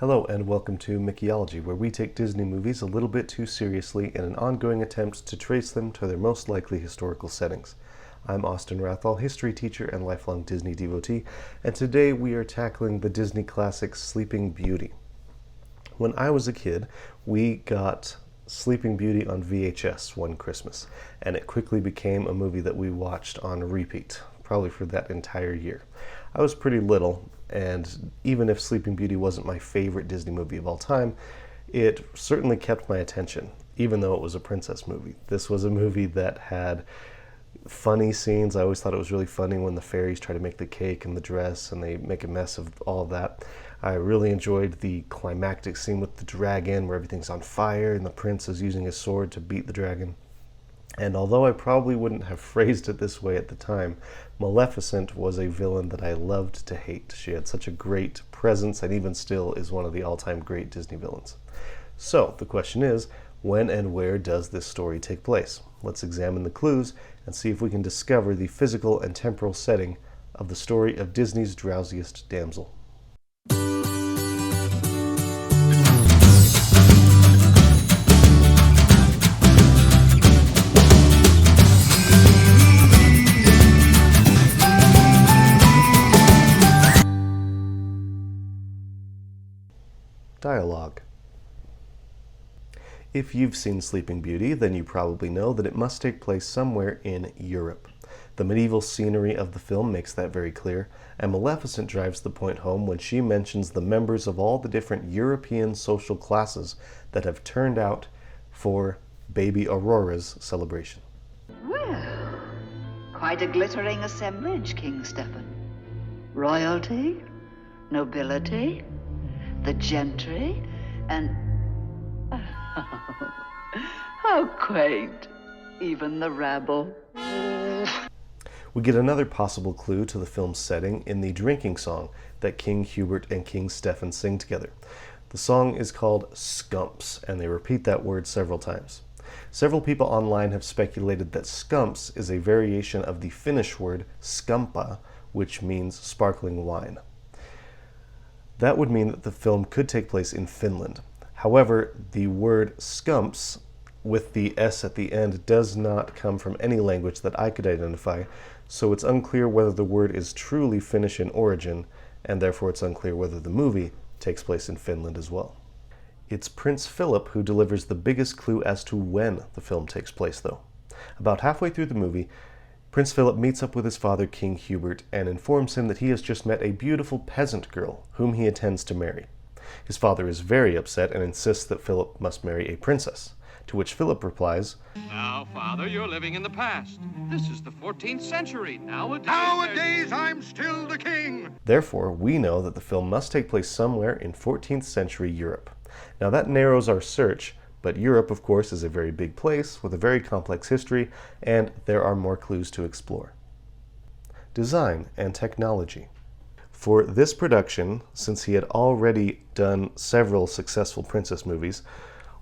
Hello and welcome to Mickeyology, where we take Disney movies a little bit too seriously in an ongoing attempt to trace them to their most likely historical settings. I'm Austin Rathall, history teacher and lifelong Disney devotee, and today we are tackling the Disney classic Sleeping Beauty. When I was a kid, we got Sleeping Beauty on VHS one Christmas, and it quickly became a movie that we watched on repeat, probably for that entire year. I was pretty little, and even if Sleeping Beauty wasn't my favorite Disney movie of all time, it certainly kept my attention, even though it was a princess movie. This was a movie that had funny scenes. I always thought it was really funny when the fairies try to make the cake and the dress and they make a mess of all of that. I really enjoyed the climactic scene with the dragon where everything's on fire and the prince is using his sword to beat the dragon. And although I probably wouldn't have phrased it this way at the time, Maleficent was a villain that I loved to hate. She had such a great presence and even still is one of the all-time great Disney villains. So the question is, when and where does this story take place? Let's examine the clues and see if we can discover the physical and temporal setting of the story of Disney's drowsiest damsel. Dialogue. If you've seen Sleeping Beauty, then you probably know that it must take place somewhere in Europe. The medieval scenery of the film makes that very clear, and Maleficent drives the point home when she mentions the members of all the different European social classes that have turned out for baby Aurora's celebration. Well, quite a glittering assemblage, King Stephen. Royalty, nobility, the gentry, and how quaint, even the rabble. We get another possible clue to the film's setting in the drinking song that King Hubert and King Stephen sing together. The song is called Scumps, and they repeat that word several times. Several people online have speculated that Scumps is a variation of the Finnish word skumpa, which means sparkling wine. That would mean that the film could take place in Finland. However, the word scumps with the S at the end does not come from any language that I could identify, so it's unclear whether the word is truly Finnish in origin, and therefore it's unclear whether the movie takes place in Finland as well. It's Prince Philip who delivers the biggest clue as to when the film takes place, though. About halfway through the movie, Prince Philip meets up with his father, King Hubert, and informs him that he has just met a beautiful peasant girl whom he intends to marry. His father is very upset and insists that Philip must marry a princess, to which Philip replies, "Now, Father, you're living in the past. This is the 14th century. Nowadays I'm still the king." Therefore, we know that the film must take place somewhere in 14th century Europe. Now that narrows our search, but Europe, of course, is a very big place with a very complex history, and there are more clues to explore. Design and technology. For this production, since he had already done several successful princess movies,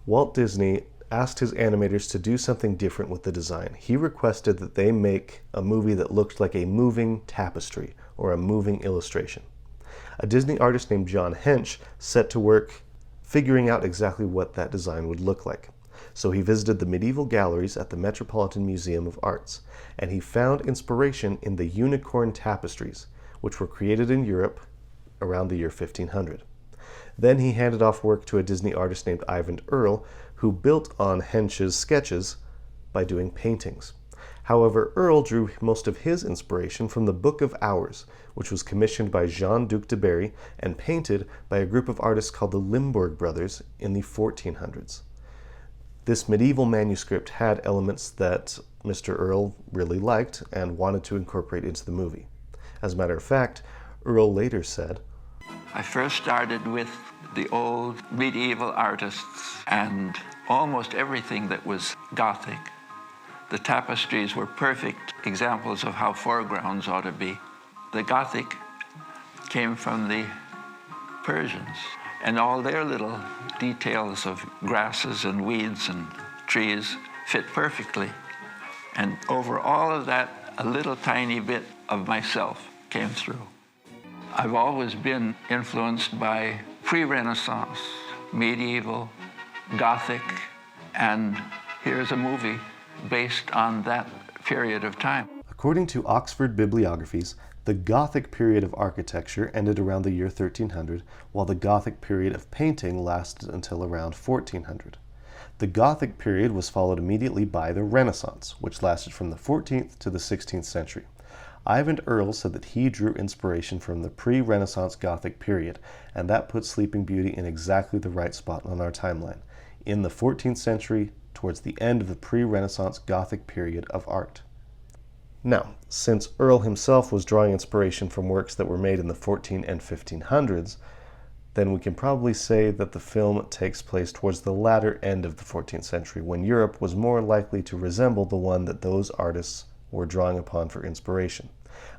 Walt Disney asked his animators to do something different with the design. He requested that they make a movie that looked like a moving tapestry or a moving illustration. A Disney artist named John Hench set to work figuring out exactly what that design would look like. So he visited the medieval galleries at the Metropolitan Museum of Arts, and he found inspiration in the unicorn tapestries, which were created in Europe around the year 1500. Then he handed off work to a Disney artist named Ivan Earl, who built on Hench's sketches by doing paintings. However, Earl drew most of his inspiration from the Book of Hours, which was commissioned by Jean-Duc de Berry and painted by a group of artists called the Limburg brothers in the 1400s. This medieval manuscript had elements that Mr. Earl really liked and wanted to incorporate into the movie. As a matter of fact, Earl later said, "I first started with the old medieval artists and almost everything that was Gothic. The tapestries were perfect examples of how foregrounds ought to be. The Gothic came from the Persians, and all their little details of grasses and weeds and trees fit perfectly. And over all of that, a little tiny bit of myself came through. I've always been influenced by pre-Renaissance, medieval, Gothic, and here's a movie based on that period of time. According to Oxford bibliographies, the Gothic period of architecture ended around the year 1300, while the Gothic period of painting lasted until around 1400. The Gothic period was followed immediately by the Renaissance, which lasted from the 14th to the 16th century. Ivan Earle said that he drew inspiration from the pre-Renaissance Gothic period, and that puts Sleeping Beauty in exactly the right spot on our timeline, in the 14th century, towards the end of the pre-Renaissance Gothic period of art. Now, since Earle himself was drawing inspiration from works that were made in the 14 and 1500s, then we can probably say that the film takes place towards the latter end of the 14th century, when Europe was more likely to resemble the one that those artists were drawing upon for inspiration.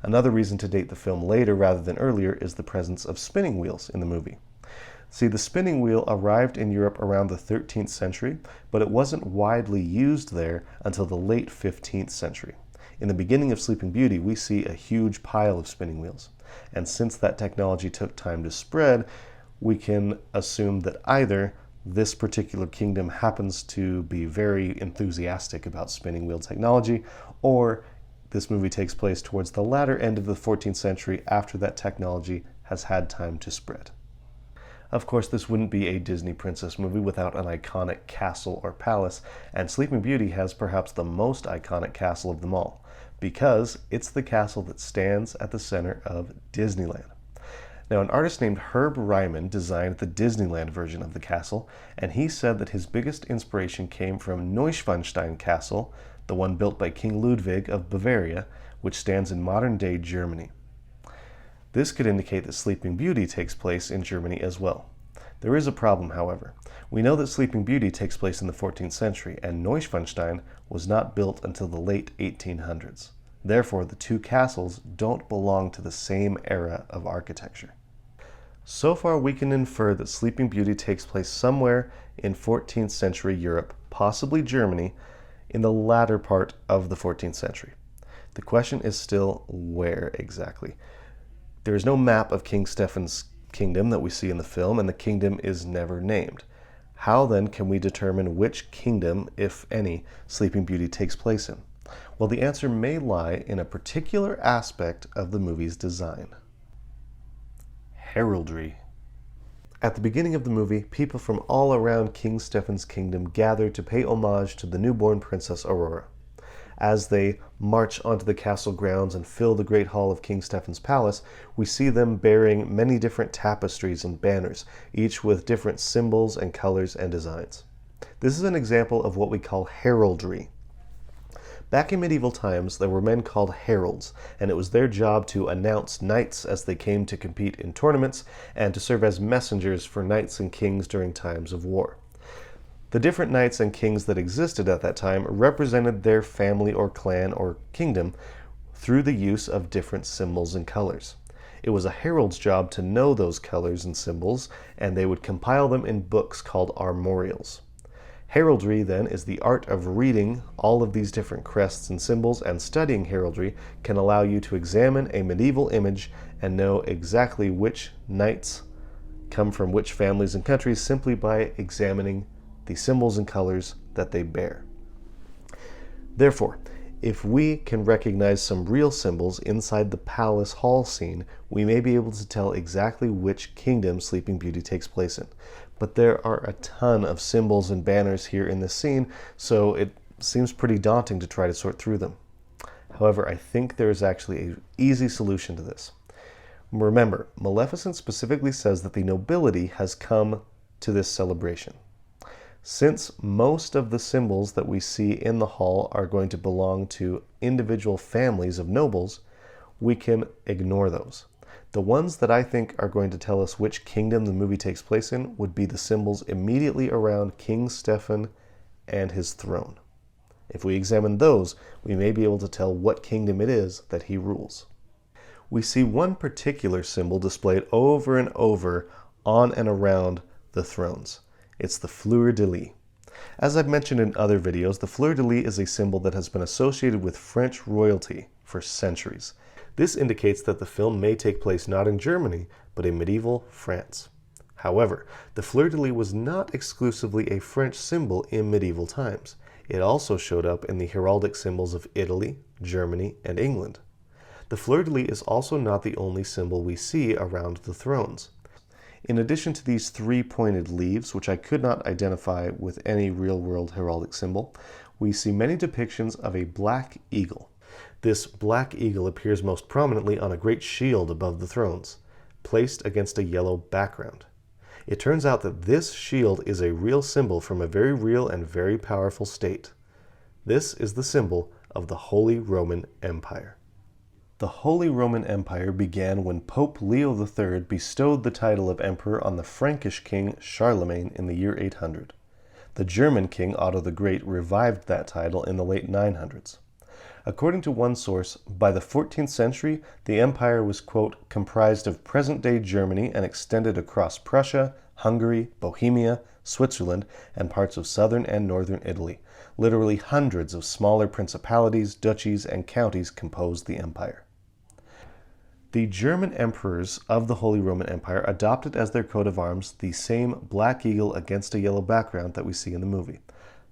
Another reason to date the film later rather than earlier is the presence of spinning wheels in the movie. See, the spinning wheel arrived in Europe around the 13th century, but it wasn't widely used there until the late 15th century. In the beginning of Sleeping Beauty, we see a huge pile of spinning wheels. And since that technology took time to spread, we can assume that either this particular kingdom happens to be very enthusiastic about spinning wheel technology, or this movie takes place towards the latter end of the 14th century after that technology has had time to spread. Of course, this wouldn't be a Disney princess movie without an iconic castle or palace, and Sleeping Beauty has perhaps the most iconic castle of them all, because it's the castle that stands at the center of Disneyland. Now, an artist named Herb Ryman designed the Disneyland version of the castle, and he said that his biggest inspiration came from Neuschwanstein Castle, the one built by King Ludwig of Bavaria, which stands in modern-day Germany. This could indicate that Sleeping Beauty takes place in Germany as well. There is a problem, however. We know that Sleeping Beauty takes place in the 14th century, and Neuschwanstein was not built until the late 1800s. Therefore, the two castles don't belong to the same era of architecture. So far, we can infer that Sleeping Beauty takes place somewhere in 14th century Europe, possibly Germany, in the latter part of the 14th century. The question is still where exactly. There is no map of King Stephen's kingdom that we see in the film, and the kingdom is never named. How then can we determine which kingdom, if any, Sleeping Beauty takes place in? Well, the answer may lie in a particular aspect of the movie's design. Heraldry. At the beginning of the movie, people from all around King Stephen's kingdom gather to pay homage to the newborn Princess Aurora. As they march onto the castle grounds and fill the great hall of King Stephen's palace, we see them bearing many different tapestries and banners, each with different symbols and colors and designs. This is an example of what we call heraldry. Back in medieval times, there were men called heralds, and it was their job to announce knights as they came to compete in tournaments and to serve as messengers for knights and kings during times of war. The different knights and kings that existed at that time represented their family or clan or kingdom through the use of different symbols and colors. It was a herald's job to know those colors and symbols, and they would compile them in books called armorials. Heraldry, then, is the art of reading all of these different crests and symbols, and studying heraldry can allow you to examine a medieval image and know exactly which knights come from which families and countries simply by examining the symbols and colors that they bear. Therefore, if we can recognize some real symbols inside the palace hall scene, we may be able to tell exactly which kingdom Sleeping Beauty takes place in. But there are a ton of symbols and banners here in this scene, so it seems pretty daunting to try to sort through them. However, I think there is actually an easy solution to this. Remember, Maleficent specifically says that the nobility has come to this celebration. Since most of the symbols that we see in the hall are going to belong to individual families of nobles, we can ignore those. The ones that I think are going to tell us which kingdom the movie takes place in would be the symbols immediately around King Stephen and his throne. If we examine those, we may be able to tell what kingdom it is that he rules. We see one particular symbol displayed over and over on and around the thrones. It's the fleur-de-lis. As I've mentioned in other videos, the fleur-de-lis is a symbol that has been associated with French royalty for centuries. This indicates that the film may take place not in Germany, but in medieval France. However, the fleur-de-lis was not exclusively a French symbol in medieval times. It also showed up in the heraldic symbols of Italy, Germany, and England. The fleur-de-lis is also not the only symbol we see around the thrones. In addition to these three pointed leaves, which I could not identify with any real-world heraldic symbol, we see many depictions of a black eagle. This black eagle appears most prominently on a great shield above the thrones, placed against a yellow background. It turns out that this shield is a real symbol from a very real and very powerful state. This is the symbol of the Holy Roman Empire. The Holy Roman Empire began when Pope Leo III bestowed the title of emperor on the Frankish king Charlemagne in the year 800. The German king Otto the Great revived that title in the late 900s. According to one source, by the 14th century, the empire was, quote, comprised of present-day Germany and extended across Prussia, Hungary, Bohemia, Switzerland, and parts of southern and northern Italy. Literally hundreds of smaller principalities, duchies, and counties composed the empire. The German emperors of the Holy Roman Empire adopted as their coat of arms the same black eagle against a yellow background that we see in the movie.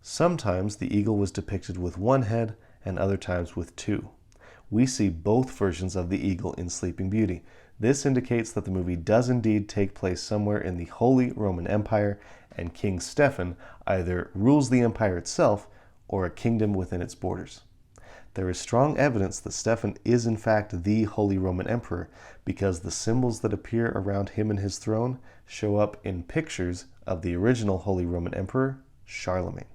Sometimes the eagle was depicted with one head, and other times with two. We see both versions of the eagle in Sleeping Beauty. This indicates that the movie does indeed take place somewhere in the Holy Roman Empire, and King Stephen either rules the empire itself or a kingdom within its borders. There is strong evidence that Stephen is in fact the Holy Roman Emperor because the symbols that appear around him and his throne show up in pictures of the original Holy Roman Emperor, Charlemagne.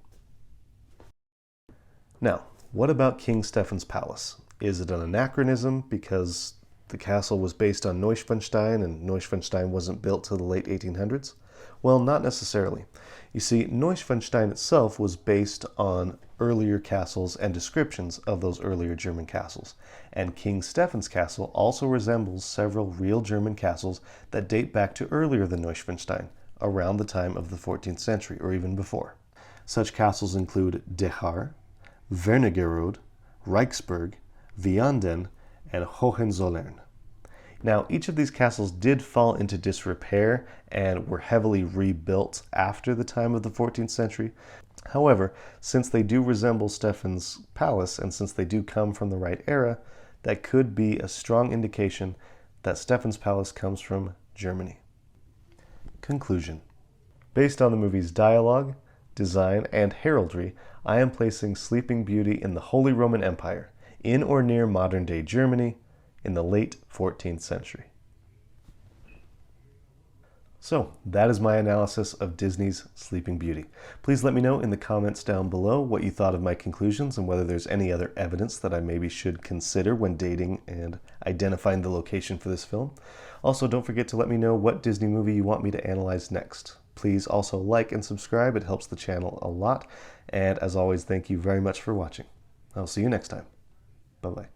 Now, what about King Stephen's palace? Is it an anachronism because the castle was based on Neuschwanstein and Neuschwanstein wasn't built till the late 1800s? Well, not necessarily. You see, Neuschwanstein itself was based on earlier castles and descriptions of those earlier German castles. And King Stephen's castle also resembles several real German castles that date back to earlier than Neuschwanstein, around the time of the 14th century or even before. Such castles include Dechar, Wernigerode, Reichsburg, Vianden, and Hohenzollern. Now, each of these castles did fall into disrepair and were heavily rebuilt after the time of the 14th century. However, since they do resemble Stephen's palace and since they do come from the right era, that could be a strong indication that Stephen's palace comes from Germany. Conclusion. Based on the movie's dialogue, design, and heraldry, I am placing Sleeping Beauty in the Holy Roman Empire, in or near modern-day Germany, in the late 14th century. So, that is my analysis of Disney's Sleeping Beauty. Please let me know in the comments down below what you thought of my conclusions and whether there's any other evidence that I maybe should consider when dating and identifying the location for this film. Also, don't forget to let me know what Disney movie you want me to analyze next. Please also like and subscribe, it helps the channel a lot. And as always, thank you very much for watching. I'll see you next time. Bye-bye.